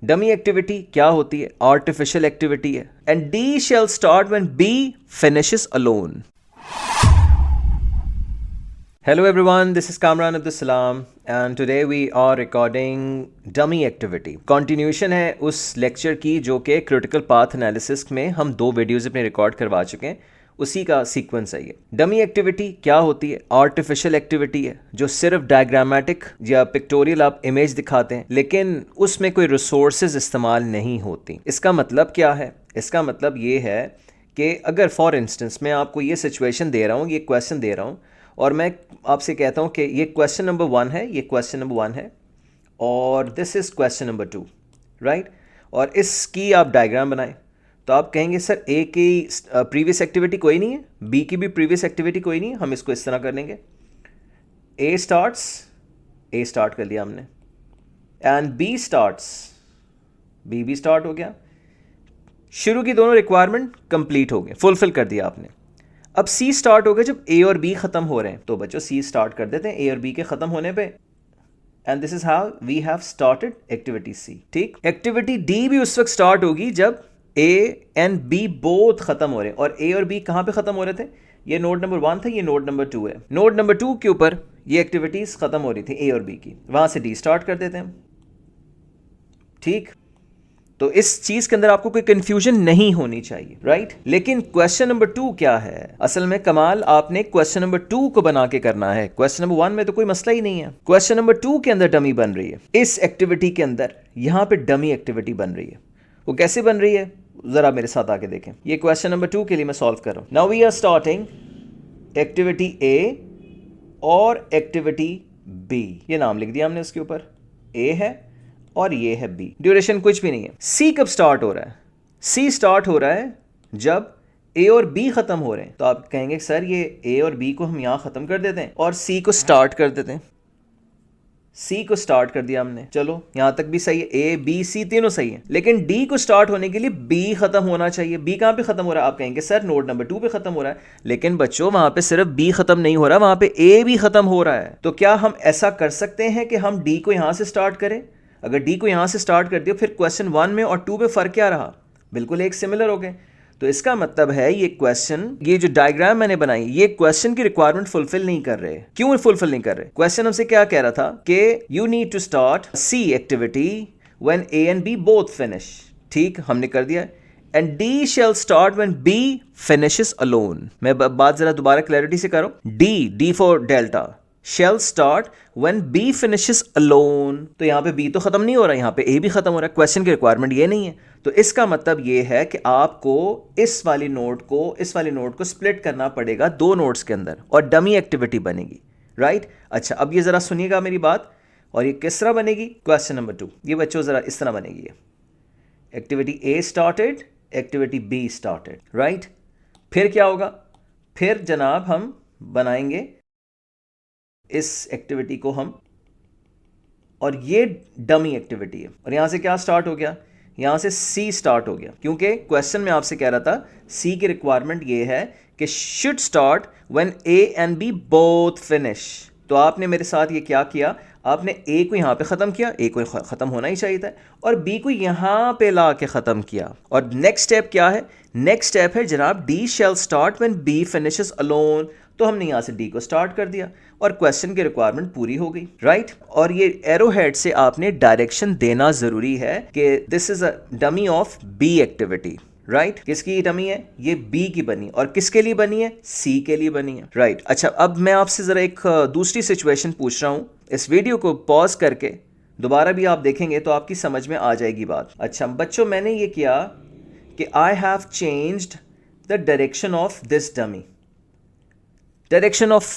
Dummy activity क्या होती है? आर्टिफिशियल एक्टिविटी है। And D shall start when B finishes alone. Hello everyone, this is Kamran Abdul Salam and today we are recording dummy activity. Continuation है उस lecture की जो कि critical path analysis में हम 2 वीडियोज़ अपने रिकॉर्ड करवा चुके हैं, उसी का सीक्वेंस है ये। डमी एक्टिविटी क्या होती है? आर्टिफिशियल एक्टिविटी है जो सिर्फ डायग्रामेटिक या पिक्टोरियल आप इमेज दिखाते हैं लेकिन उसमें कोई रिसोर्सेज इस्तेमाल नहीं होती। इसका मतलब क्या है? इसका मतलब ये है कि अगर फॉर इंस्टेंस मैं आपको ये सिचुएशन दे रहा हूँ, ये क्वेश्चन दे रहा हूँ और मैं आपसे कहता हूँ कि ये क्वेश्चन नंबर 1 है, ये क्वेश्चन नंबर 1 है और this is question number 2, right. और इसकी आप डायग्राम बनाएं तो आप कहेंगे सर ए की प्रीवियस एक्टिविटी कोई नहीं है, बी की भी प्रीवियस एक्टिविटी कोई नहीं है, हम इसको इस तरह कर लेंगे। ए स्टार्ट कर लिया हमने एंड बी स्टार्ट्स, बी भी स्टार्ट हो गया। शुरू की दोनों रिक्वायरमेंट कंप्लीट हो गए, फुलफिल कर दिया आपने। अब सी स्टार्ट हो गया जब ए और बी खत्म हो रहे हैं, तो बच्चों सी स्टार्ट कर देते हैं ए और बी के खत्म होने पे and this is how we have started activity C. ठीक, एक्टिविटी डी भी उस वक्त स्टार्ट होगी जब ए एंड बी बोथ खत्म हो रहे हैं। और ए और बी कहाँ पे खत्म हो रहे थे? ये नोड नंबर 1 था, ये नोड नंबर 2 है। नोड नंबर 2 के ऊपर ये एक्टिविटीज खत्म हो रही थी ए और बी की, वहां से डी स्टार्ट कर देते हैं। ठीक, तो इस चीज के अंदर आपको कोई कंफ्यूजन नहीं होनी चाहिए, राइट। लेकिन क्वेश्चन नंबर 2 क्या है? असल में कमाल आपने क्वेश्चन नंबर 2 को बना के करना है। क्वेश्चन नंबर 1 में तो कोई मसला ही नहीं है। क्वेश्चन नंबर 2 के अंदर डमी बन रही है। इस एक्टिविटी के अंदर यहां पे डमी एक्टिविटी बन रही है। वो कैसे बन रही है जरा मेरे साथ आके देखें। ये क्वेश्चन नंबर 2 के लिए मैं सॉल्व कर रहा हूं। Now we are starting activity A और एक्टिविटी बी। ये नाम लिख दिया हमने उसके ऊपर, ए है और ये है बी। ड्यूरेशन कुछ भी नहीं है। सी कब स्टार्ट हो रहा है? सी स्टार्ट हो रहा है जब ए और बी खत्म हो रहे हैं। तो आप कहेंगे सर ये ए और बी को हम यहां खत्म कर देते हैं और सी को स्टार्ट कर देते हैं। सी को स्टार्ट कर दिया हमने, चलो यहां तक भी सही है, ए बी सी तीनों सही है। लेकिन डी को स्टार्ट होने के लिए बी खत्म होना चाहिए। बी कहां पे खत्म हो रहा है? आप कहेंगे सर नोड नंबर 2 पे खत्म हो रहा है। लेकिन बच्चों वहां पे सिर्फ बी खत्म नहीं हो रहा, वहां पे ए भी खत्म हो रहा है। तो क्या हम ऐसा कर सकते हैं कि हम डी को यहां से स्टार्ट करें? अगर डी को यहां से स्टार्ट कर दिया, फिर क्वेश्चन 1 में और 2 में फर्क क्या रहा? बिल्कुल एक सिमिलर हो गए। तो इसका मतलब है ये क्वेश्चन, ये जो डायग्राम मैंने बनाई, ये क्वेश्चन की रिक्वायरमेंट फुलफिल नहीं कर रहे। क्यों फुलफिल नहीं कर रहे? क्वेश्चन हमसे क्या कह रहा था कि you need to start C activity when A and B both finish. ठीक, हमने कर दिया। And D shall start when B finishes alone. मैं बात जरा दोबारा क्लैरिटी से करो। D for delta shall start when B finishes alone। तो यहां पे B तो खत्म नहीं हो रहा, यहां पे A भी खत्म हो रहा है। क्वेश्चन की रिक्वायरमेंट ये नहीं है। तो इसका मतलब ये है कि आपको इस वाली नोड को स्प्लिट करना पड़ेगा 2 नोड्स के अंदर और डमी एक्टिविटी बनेगी, राइट। अच्छा, अब ये जरा सुनिएगा मेरी बात। और ये किस तरह बनेगी? क्वेश्चन नंबर 2 ये बच्चों जरा इस तरह बनेगी। Activity A started, activity B started, right. फिर क्या होगा? फिर जनाब हम बनाएंगे इस एक्टिविटी को हम, और ये डमी एक्टिविटी है। और यहां से क्या स्टार्ट हो गया? यहां से सी स्टार्ट हो गया, क्योंकि क्वेश्चन में आपसे कह रहा था सी की रिक्वायरमेंट ये है कि should start when A and B both finish. तो आपने मेरे साथ ये क्या किया? आपने ए को यहां पे खत्म किया, ए को खत्म होना ही चाहिए था, और बी को यहां पे ला के खत्म किया। और नेक्स्ट स्टेप क्या है? नेक्स्ट स्टेप है जनाब D shall start when B finishes alone. तो हमने यहां से डी को स्टार्ट कर दिया और क्वेश्चन की रिक्वायरमेंट पूरी हो गई, राइट। और ये एरो हेड से आपने डायरेक्शन देना जरूरी है कि this is a dummy of B activity, right. किसकी डमी है? ये बी की बनी। और किसके लिए बनी है? सी के लिए बनी है, राइट। अच्छा, अब मैं आपसे जरा एक दूसरी सिचुएशन पूछ रहा हूं। इस वीडियो को पॉज करके दोबारा भी आप देखेंगे तो आपकी समझ में आ जाएगी बात। अच्छा बच्चों, मैंने ये किया कि I have changed the direction of this dummy. Direction of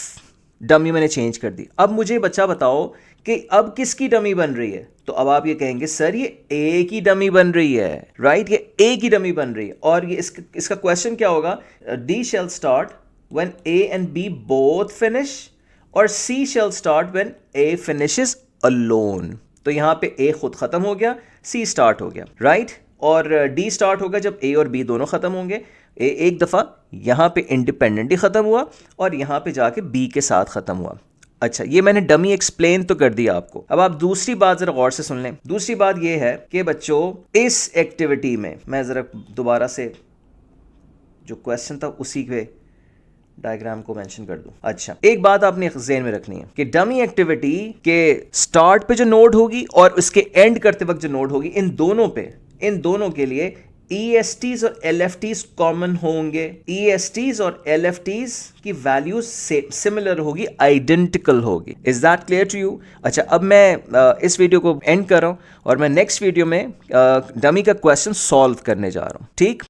dummy मैंने चेंज कर दी। अब मुझे बच्चा बताओ कि अब किसकी डमी बन रही है? तो अब आप ये कहेंगे सर ये ए की डमी बन रही है, राइट। ये ए की डमी बन रही है। और ये इसका क्वेश्चन क्या होगा? D shall start when A and B both finish, और C shall start when A finishes alone. तो यहां पे ए खुद खत्म हो गया, सी स्टार्ट हो गया, राइट। और डी स्टार्ट होगा जब ए और बी दोनों खत्म होंगे। ए एक दफ़ा यहाँ पे इंडिपेंडेंटली ख़त्म हुआ और यहाँ पे जाके बी के साथ ख़त्म हुआ। अच्छा, ये मैंने डमी एक्सप्लेन तो कर दिया आपको। अब आप दूसरी बात जरा गौर से सुन लें। दूसरी बात ये है कि बच्चों इस एक्टिविटी में, मैं जरा दोबारा से जो क्वेश्चन था उसी पे डायग्राम को मेंशन कर दूं। अच्छा, एक बात आपने ज़हन में रखनी है कि डमी एक्टिविटी के स्टार्ट पे जो नोड होगी और उसके एंड करते वक्त जो नोड होगी, इन दोनों के लिए ESTs और LFTs कॉमन होंगे। ESTs और LFTs की वैल्यू सिमिलर होगी, आइडेंटिकल होगी। Is that clear to you? अच्छा, अब मैं इस वीडियो को एंड कर रहा हूं और मैं नेक्स्ट वीडियो में डमी का क्वेश्चन सॉल्व करने जा रहा हूं। ठीक।